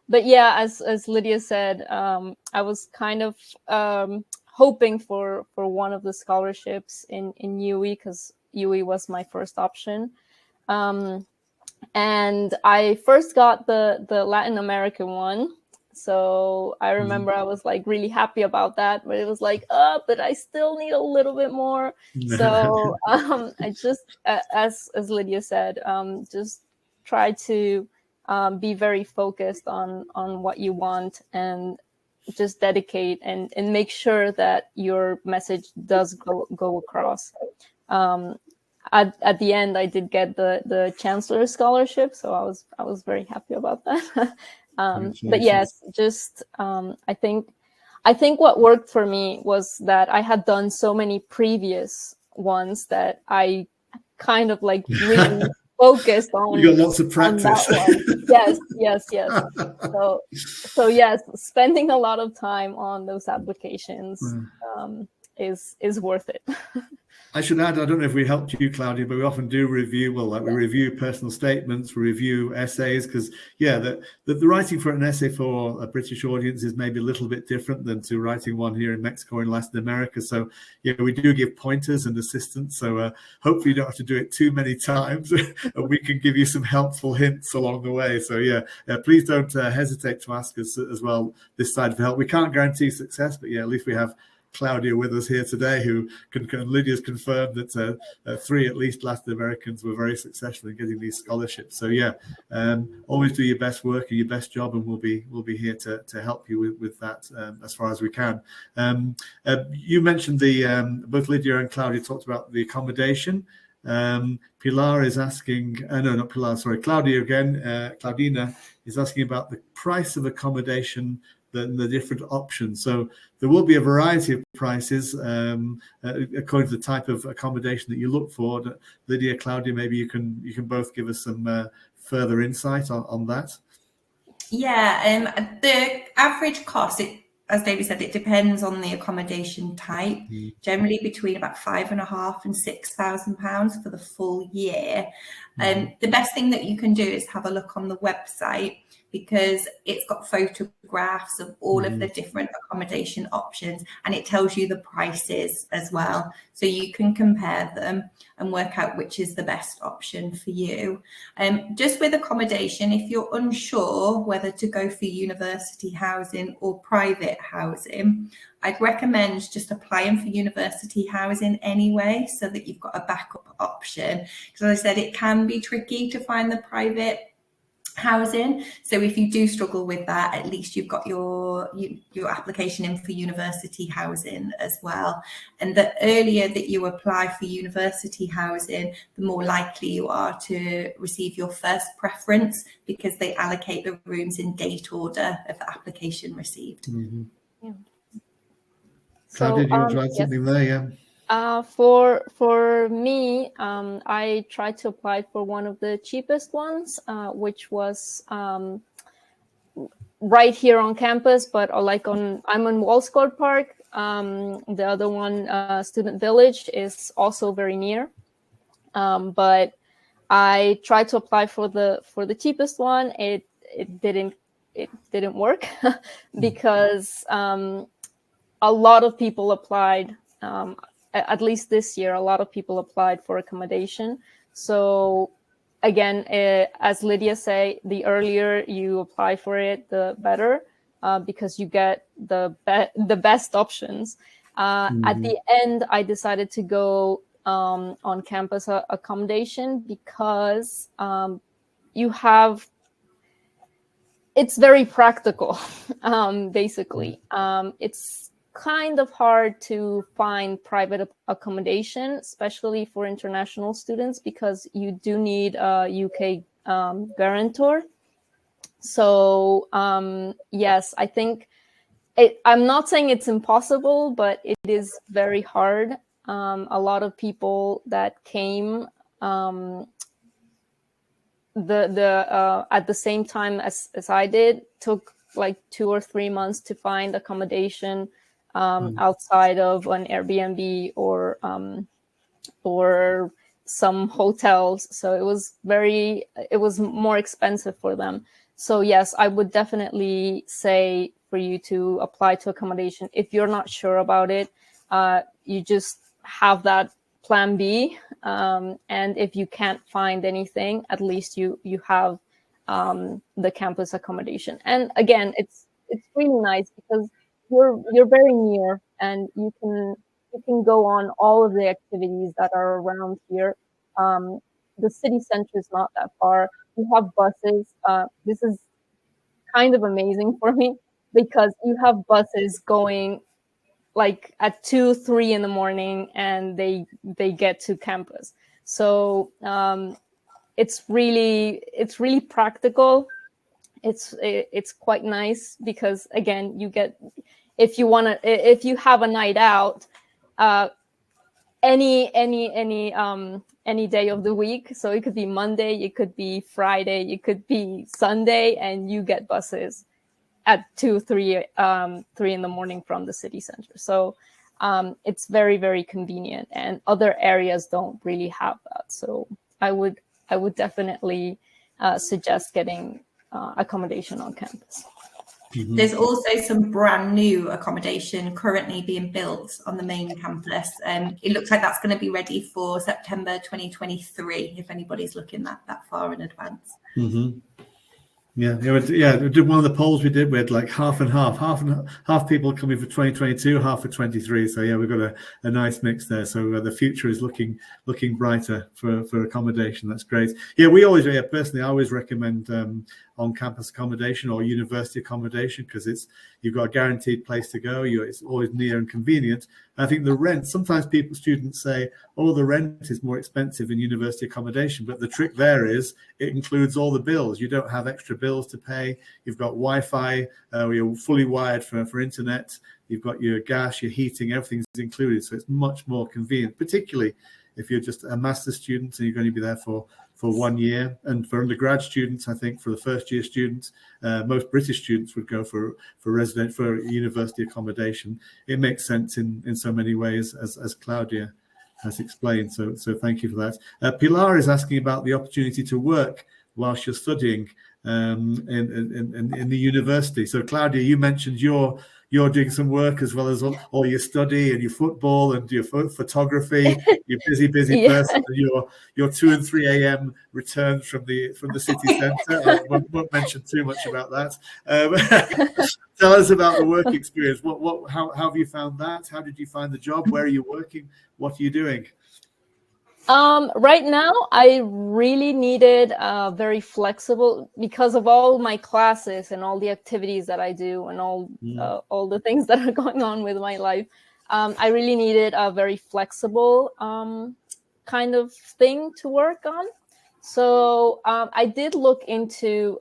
But yeah, as Lydia said, I was kind of hoping for one of the scholarships in UWE, because UWE was my first option. And I first got the Latin American one. So I remember I was like really happy about that, but it was like, but I still need a little bit more. So I just, as Lydia said, just try to be very focused on what you want, and just dedicate and make sure that your message does go across. At the end, I did get the Chancellor's Scholarship, so I was very happy about that. But yes, just I think what worked for me was that I had done so many previous ones that I kind of like really focused on. You got lots of practice. Yes. So yes, spending a lot of time on those applications is worth it. I should add, I don't know if we helped you, Claudia, but we often do review, we review personal statements, we review essays, because, the writing for an essay for a British audience is maybe a little bit different than to writing one here in Mexico or in Latin America. So, we do give pointers and assistance. So hopefully you don't have to do it too many times, and we can give you some helpful hints along the way. So, please don't hesitate to ask us as well this side for help. We can't guarantee success, but at least we have Claudia with us here today, who Lydia's confirmed that 3 at least Latin Americans were very successful in getting these scholarships. So always do your best work and your best job, and we'll be here to help you with that as far as we can. You mentioned both Lydia and Claudia talked about the accommodation. Pilar is asking, not Pilar, sorry, Claudia again. Claudina is asking about the price of accommodation, the different options. So there will be a variety of prices according to the type of accommodation that you look for. Lydia, Claudia, maybe you can both give us some further insight on that. The average cost, as David said, it depends on the accommodation type. Generally between about £5,500 and £6,000 for the full year. The best thing that you can do is have a look on the website, because it's got photographs of all of the different accommodation options, and it tells you the prices as well. So you can compare them and work out which is the best option for you. Just with accommodation, if you're unsure whether to go for university housing or private housing, I'd recommend just applying for university housing anyway, so that you've got a backup option. Because as I said, it can be tricky to find the private housing. So if you do struggle with that, at least you've got your application in for university housing as well. And the earlier that you apply for university housing, the more likely you are to receive your first preference, because they allocate the rooms in date order of the application received. Claudia, do you want to add something there? For me, I tried to apply for one of the cheapest ones, which was right here on campus, but I'm on Walscourt Park. The other one, Student Village, is also very near. But I tried to apply for the cheapest one. It didn't work because a lot of people applied. At least this year, a lot of people applied for accommodation. So again, as Lydia say, the earlier you apply for it, the better, because you get the best options. At the end, I decided to go on campus accommodation because it's very practical, basically. It's kind of hard to find private accommodation, especially for international students, because you do need a UK guarantor. So yes, I think I'm not saying it's impossible, but it is very hard. A lot of people that came at the same time as I did took like 2 or 3 months to find accommodation outside of an Airbnb or some hotels. So it was more expensive for them. So yes, I would definitely say for you to apply to accommodation. If you're not sure about it, you just have that plan B. And if you can't find anything, at least you have the campus accommodation. And again, it's really nice because you're very near, and you can go on all of the activities that are around here. The city center is not that far. You have buses. This is kind of amazing for me because you have buses going like at 2-3 in the morning, and they get to campus. So it's really practical. It's quite nice because, again, you get, if you have a night out, any day of the week. So it could be Monday, it could be Friday, it could be Sunday, and you get buses at 2-3 in the morning from the city center. So it's very, very convenient, and other areas don't really have that. So I would definitely suggest getting accommodation on campus. There's also some brand new accommodation currently being built on the main campus. It looks like that's going to be ready for September 2023, if anybody's looking that far in advance. Yeah, we did one of the polls we did with like half and half people coming for 2022, half for 23. So yeah, we've got a nice mix there. So the future is looking brighter for accommodation. That's great. Yeah, personally, I always recommend on-campus accommodation or university accommodation because you've got a guaranteed place to go. It's always near and convenient. I think the rent, sometimes students say, oh, the rent is more expensive in university accommodation, but the trick there is it includes all the bills. You don't have extra bills to pay. You've got Wi-Fi, you're fully wired for internet. You've got your gas, your heating, everything's included. So it's much more convenient, particularly if you're just a master's student and you're going to be there for 1 year. And for undergrad students, I think for the first year students, most British students would go for university accommodation. It makes sense in so many ways, as Claudia has explained. So thank you for that. Pilar is asking about the opportunity to work whilst you're studying in the university. So Claudia, you mentioned you're doing some work as well as all your study and your football and your photography. You're busy Yeah. person. Your 2 and 3 a.m. returns from the city centre. I won't mention too much about that. Tell us about the work experience. How have you found that? How did you find the job? Where are you working? What are you doing? Right now, I really needed very flexible, because of all my classes and all the activities that I do and all the things that are going on with my life. I really needed a very flexible kind of thing to work on. So I did look into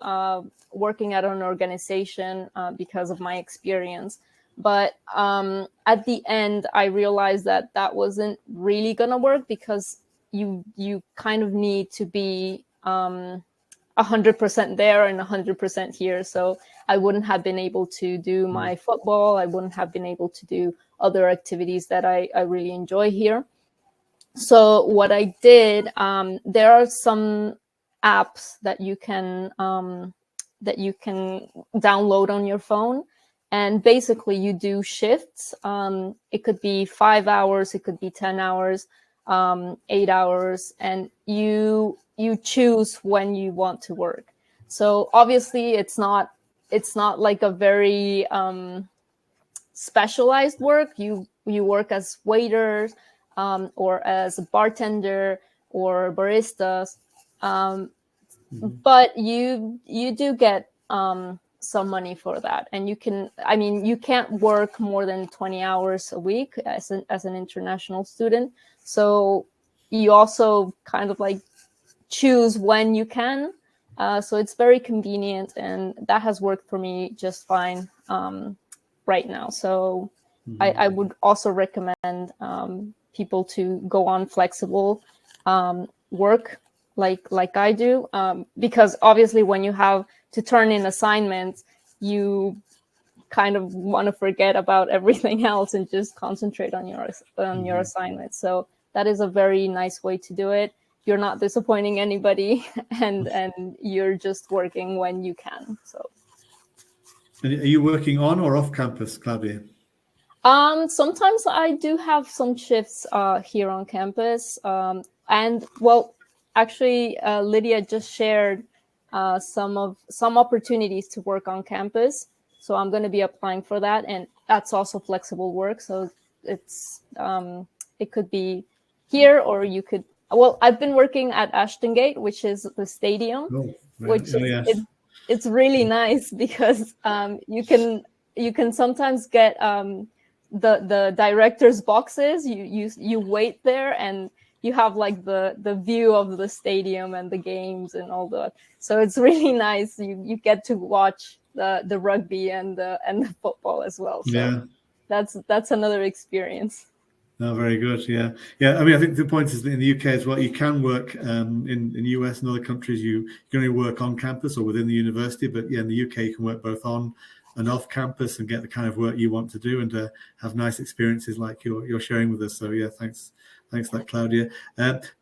working at an organization because of my experience. But at the end, I realized that wasn't really going to work because you kind of need to be 100% there and 100% here. So I wouldn't have been able to do my football. I wouldn't have been able to do other activities that I really enjoy here. So what I did, there are some apps that you can download on your phone. And basically you do shifts. It could be 5 hours, it could be 10 hours. 8 hours, and you choose when you want to work. So obviously it's not like a very specialized work. You work as waiters, or as a bartender or baristas, but you do get some money for that, and you can't work more than 20 hours a week as an international student. So you also kind of like choose when you can. So it's very convenient, and that has worked for me just fine right now. So I would also recommend people to go on flexible work like I do, because obviously when you have to turn in assignments, you kind of want to forget about everything else and just concentrate on your assignment. So that is a very nice way to do it. You're not disappointing anybody, and you're just working when you can. So, and are you working on or off campus, Claudia? Sometimes I do have some shifts here on campus, and well, actually, Lydia just shared some opportunities to work on campus. So I'm going to be applying for that, and that's also flexible work. So it's it could be here, or you could. Well, I've been working at Ashton Gate, which is the stadium, it's really nice because you can sometimes get the director's boxes. You wait there, and you have like the view of the stadium and the games and all that. So it's really nice. You get to watch the rugby and the football as well. So that's another experience. Oh, very good. Yeah. I mean, I think the point is that in the UK as well, you can work in the US and other countries. You can only work on campus or within the university, but in the UK you can work both on and off campus and get the kind of work you want to do, and have nice experiences like you're sharing with us. So thanks for that, Claudia.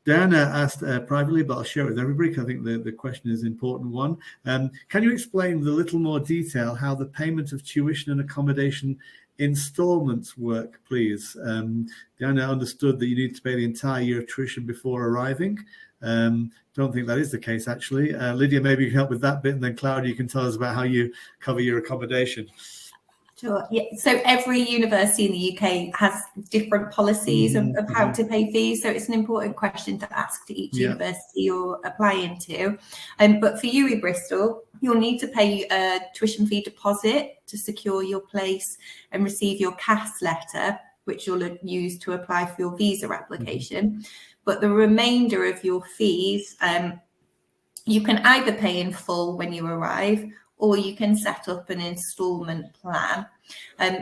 Diana asked privately, but I'll share it with everybody because I think the question is an important one. Can you explain with a little more detail how the payment of tuition and accommodation installments work, please? Diana understood that you need to pay the entire year of tuition before arriving. Don't think that is the case, actually. Lydia, maybe you can help with that bit, and then Claudia, you can tell us about how you cover your accommodation. Sure. Yeah. So every university in the UK has different policies of how to pay fees. So it's an important question to ask to each university you're applying to. But for UWE Bristol, you'll need to pay a tuition fee deposit to secure your place and receive your CAS letter, which you'll use to apply for your visa application. But the remainder of your fees, you can either pay in full when you arrive, or you can set up an instalment plan.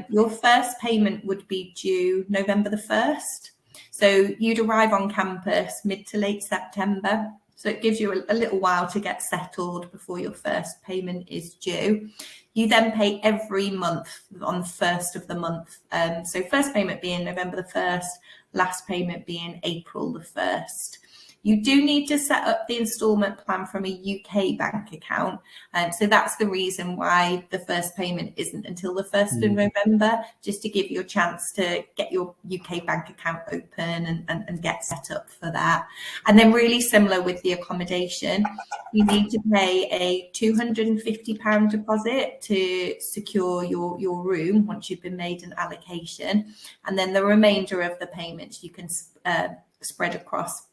Your first payment would be due November the 1st. So you'd arrive on campus mid to late September. So it gives you a little while to get settled before your first payment is due. You then pay every month on the first of the month. So first payment being November the 1st, last payment being April the 1st. You do need to set up the instalment plan from a UK bank account. So that's the reason why the first payment isn't until the 1st of November, just to give you a chance to get your UK bank account open and get set up for that. And then really similar with the accommodation, you need to pay a £250 deposit to secure your room once you've been made an allocation. And then the remainder of the payments you can spread across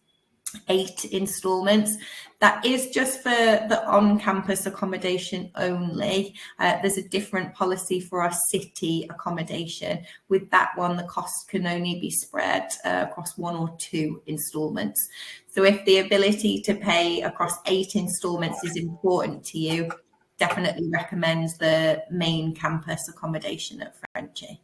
8 installments. That is just for the on-campus accommodation only. There's a different policy for our city accommodation. With that one, the cost can only be spread across 1 or 2 installments. So if the ability to pay across 8 installments is important to you, definitely recommend the main campus accommodation at Frenchy.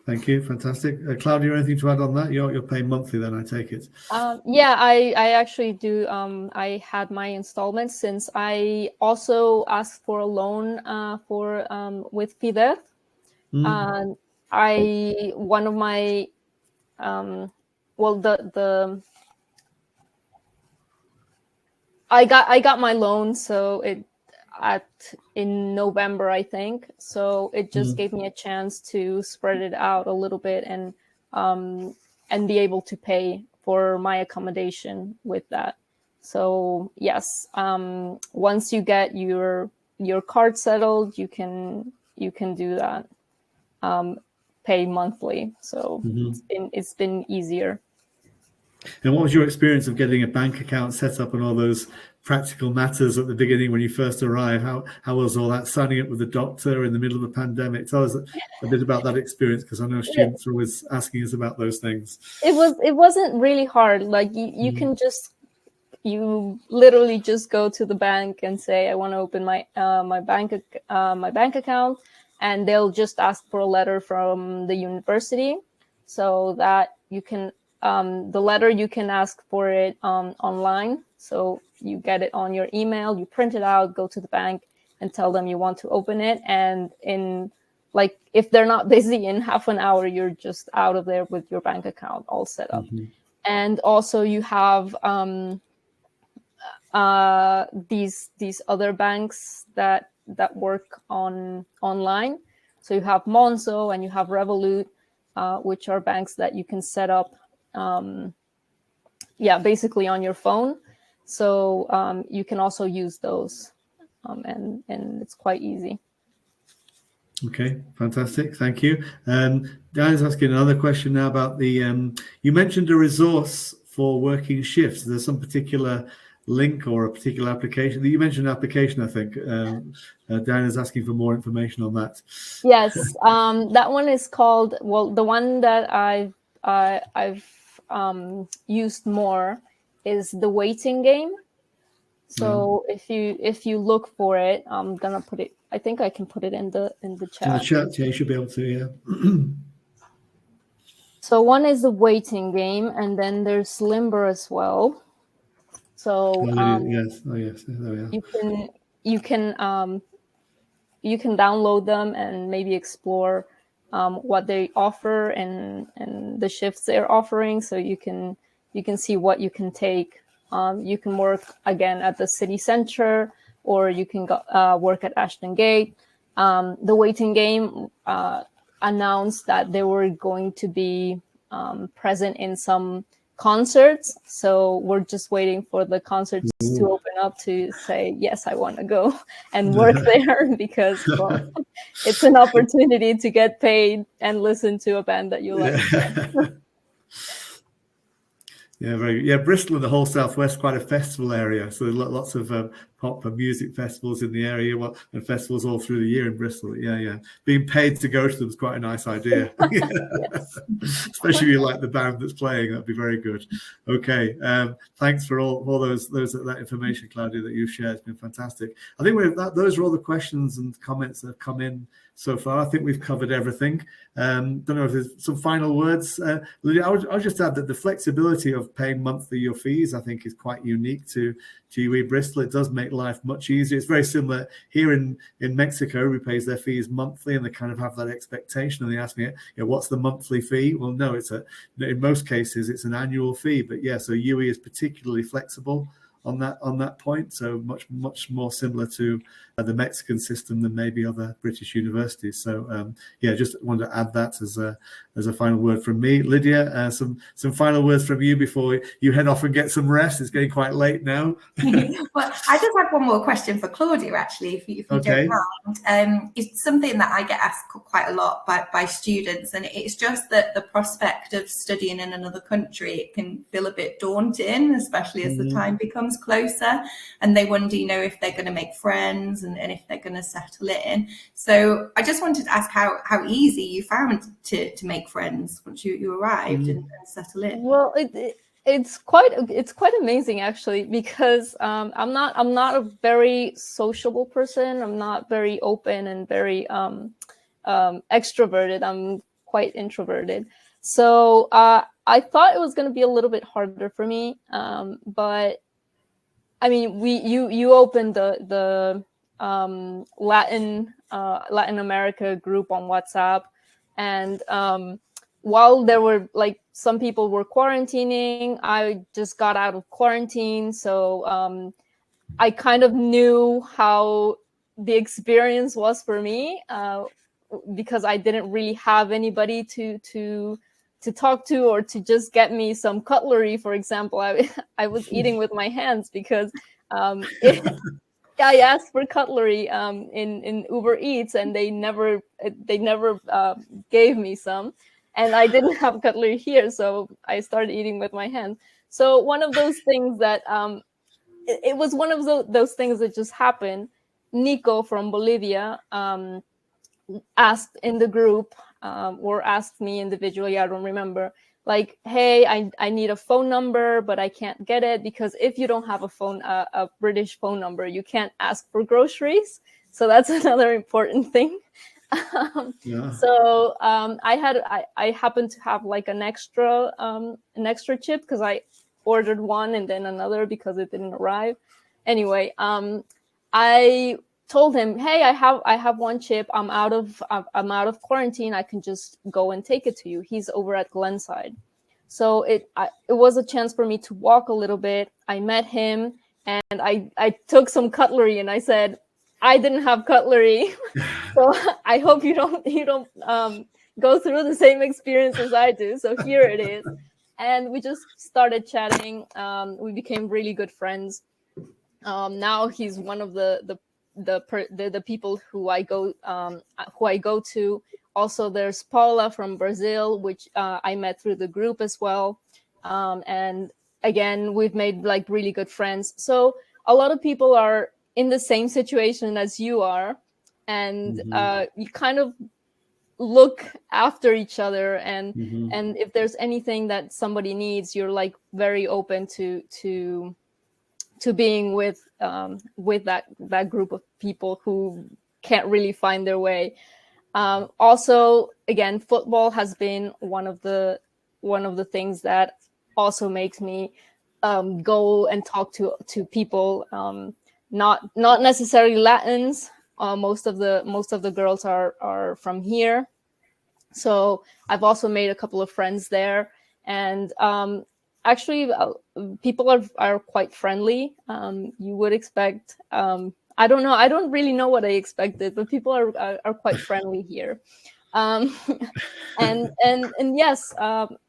Thank you. Fantastic. Claudia, anything to add on that? You're paying monthly then, I take it. I actually do. I had my installments since I also asked for a loan with FIDEF. One of my I got my loan, so in November, I think. So it just gave me a chance to spread it out a little bit and be able to pay for my accommodation with that. So yes, once you get your card settled, you can you can do that, pay monthly. So it's been easier. And what was your experience of getting a bank account set up and all those practical matters at the beginning when you first arrived? How was all that, signing up with the doctor in the middle of the pandemic? Tell us a bit about that experience, because I know students are always asking us about those things. It wasn't really hard. Like you literally just go to the bank and say, I want to open my bank account, and they'll just ask for a letter from the university, so that you can the letter, you can ask for it online. So you get it on your email, you print it out, go to the bank and tell them you want to open it. And if they're not busy, in half an hour, you're just out of there with your bank account all set up. And also you have these other banks that work online. So you have Monzo and you have Revolut, which are banks that you can set up basically on your phone. So you can also use those, and it's quite easy. Okay, fantastic. Thank you. Diane's asking another question now about the, you mentioned a resource for working shifts. There's some particular link or a particular application. You mentioned an application, I think. Diana's asking for more information on that. Yes, that one is called, the one that I've used more is the waiting game. So if you look for it, I'm gonna put it, I think I can put it in the chat. In the chat, yeah, you should be able to, yeah. So one is the waiting game, and then there's Limber as well. So yes, there we are. You can download them and maybe explore what they offer and the shifts they're offering. So you can see what you can take. You can work again at the city center, or you can go, work at Ashton Gate. The waiting game announced that they were going to be present in some concerts. So we're just waiting for the concerts to open up to say, yes, I want to go and work there, because it's an opportunity to get paid and listen to a band that you like. Yeah, very good. Yeah, Bristol and the whole southwest, quite a festival area. So there's lots of pop and music festivals in the area, and festivals all through the year in Bristol. Yeah. Being paid to go to them is quite a nice idea. Especially if you like the band that's playing, that'd be very good. Okay, thanks for all that information, Claudia, that you've shared. It's been fantastic. I think those are all the questions and comments that have come in so far. I think we've covered everything. Don't know if there's some final words. Lydia, I'll just add that the flexibility of paying monthly your fees, I think, is quite unique to UWE Bristol. It does make life much easier. It's very similar here in Mexico. Everybody pays their fees monthly, and they kind of have that expectation. And they ask me, what's the monthly fee? Well, no, in most cases it's an annual fee. But yeah, so UWE is particularly flexible on that point, so much more similar to the Mexican system than maybe other British universities. So just wanted to add that as a final word from me. Lydia, some final words from you before you head off and get some rest. It's getting quite late now. Well, I just had one more question for Claudia, actually, if you don't mind. It's something that I get asked quite a lot by students, and it's just that the prospect of studying in another country, it can feel a bit daunting, especially as the time becomes closer, and they wonder, if they're going to make friends and if they're going to settle in. So I just wanted to ask how easy you found to make friends once you arrived and settle in. Well, it's quite amazing, actually, because I'm not a very sociable person. I'm not very open and very extroverted. I'm quite introverted. So I thought it was going to be a little bit harder for me, but I mean, you opened the Latin America group on WhatsApp, and while there were some people were quarantining, I just got out of quarantine, so I kind of knew how the experience was for me, because I didn't really have anybody to talk to, or to just get me some cutlery, for example. I was eating with my hands because I asked for cutlery in Uber Eats, and they never gave me some, and I didn't have cutlery here, so I started eating with my hands. So one of those things that it was one of those things that just happened. Nico from Bolivia asked in the group, or asked me individually, I don't remember, like, hey, I need a phone number, but I can't get it, because if you don't have a British phone number, you can't ask for groceries. So that's another important thing. So I happened to have like an extra chip, because I ordered one and then another because it didn't arrive. Anyway, I told him, hey, I have one chip. I'm out of quarantine. I can just go and take it to you. He's over at Glenside. So it was a chance for me to walk a little bit. I met him, and I took some cutlery, and I said, I didn't have cutlery. So I hope you don't go through the same experience as I do. So here it is. And we just started chatting. We became really good friends. Now he's one of the people who I go to. Also, there's Paula from Brazil, which I met through the group as well. And again, we've made like really good friends. So a lot of people are in the same situation as you are, and you kind of look after each other, and if there's anything that somebody needs, you're like very open to being with that group of people who can't really find their way. Also, again, football has been one of the things that also makes me go and talk to people, not necessarily Latins. Most of the girls are from here, so I've also made a couple of friends there, and actually people are quite friendly. You would expect, I don't know, I don't really know what I expected, but people are quite friendly here. And yes,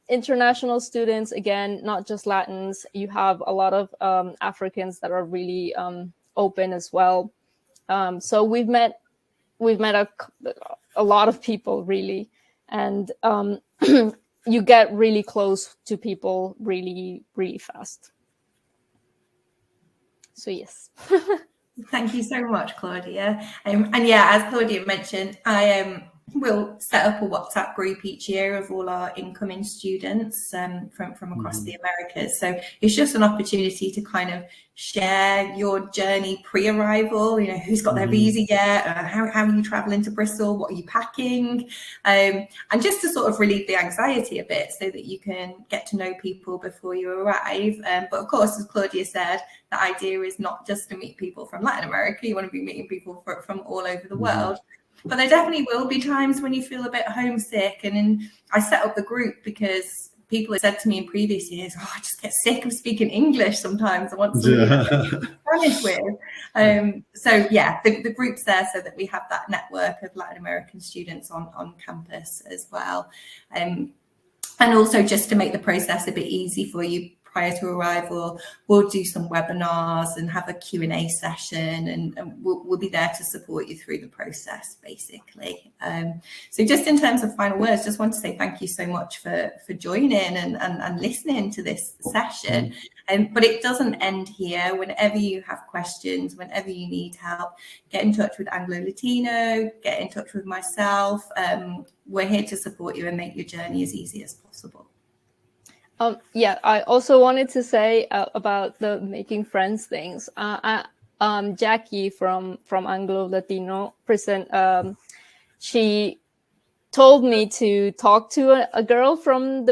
international students, again, not just Latins. You have a lot of Africans that are really open as well. So we've met a lot of people, really, and you get really close to people really, really fast. So yes. Thank you so much, Claudia. And yeah, as Claudia mentioned, I will set up a WhatsApp group each year of all our incoming students from across the Americas. So it's just an opportunity to kind of share your journey pre-arrival. You know, who's got their visa yet? How are you traveling to Bristol? What are you packing? And just to sort of relieve the anxiety a bit, so that you can get to know people before you arrive. But of course, as Claudia said, the idea is not just to meet people from Latin America. You want to be meeting people from all over the world. But there definitely will be times when you feel a bit homesick. And I set up the group because people have said to me in previous years, I just get sick of speaking English sometimes. I want somebody to speak Spanish with. So yeah, the group's there so that we have that network of Latin American students on campus as well. And also, just to make the process a bit easy for you prior to arrival, we'll do some webinars and have a Q&A session, and we'll be there to support you through the process, basically. So just in terms of final words, just want to say thank you so much for joining and listening to this session. But it doesn't end here. Whenever you have questions, whenever you need help, get in touch with Anglo Latino, get in touch with myself. We're here to support you and make your journey as easy as possible. Yeah, I also wanted to say about the making friends things. Jackie from Anglo Latino she told me to talk to a girl from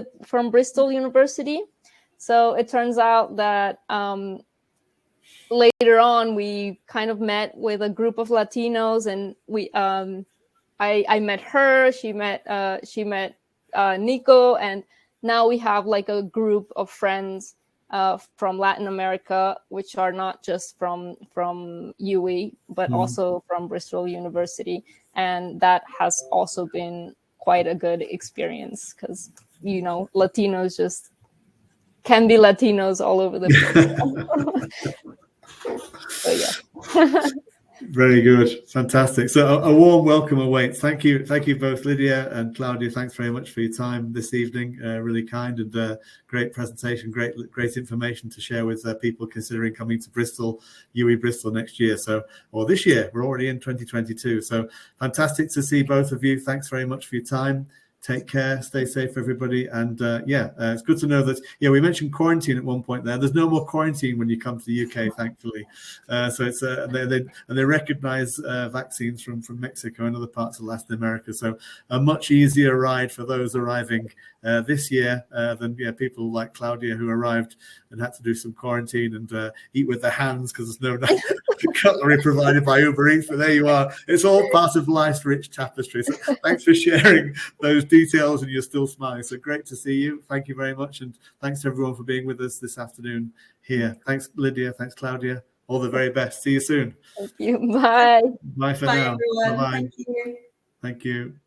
Bristol University. So it turns out that later on we kind of met with a group of Latinos, and I met her. She met Nico, and now we have like a group of friends from Latin America, which are not just from UWE, but also from Bristol University. And that has also been quite a good experience, because, you know, Latinos just can be Latinos all over the place. So yeah. Very good. Fantastic. So a warm welcome awaits. Thank you both, Lydia and Claudia. Thanks very much for your time this evening. Really kind and great presentation, great information to share with people considering coming to Bristol, UWE Bristol next year. Or this year, we're already in 2022. So fantastic to see both of you. Thanks very much for your time. Take care, stay safe, everybody. And it's good to know that, we mentioned quarantine at one point there. There's no more quarantine when you come to the UK, thankfully. So it's they recognize vaccines from Mexico and other parts of Latin America. So a much easier ride for those arriving this year than people like Claudia who arrived and had to do some quarantine and eat with their hands because there's no cutlery provided by Uber Eats. But there you are. It's all part of life's rich tapestry. So thanks for sharing those details, and you're still smiling. So great to see you. Thank you very much, and thanks to everyone for being with us this afternoon here. Thanks, Lydia. Thanks, Claudia. All the very best. See you soon. Thank you. Bye. Bye for Bye, now. everyone. Bye-bye. Thank you. Thank you.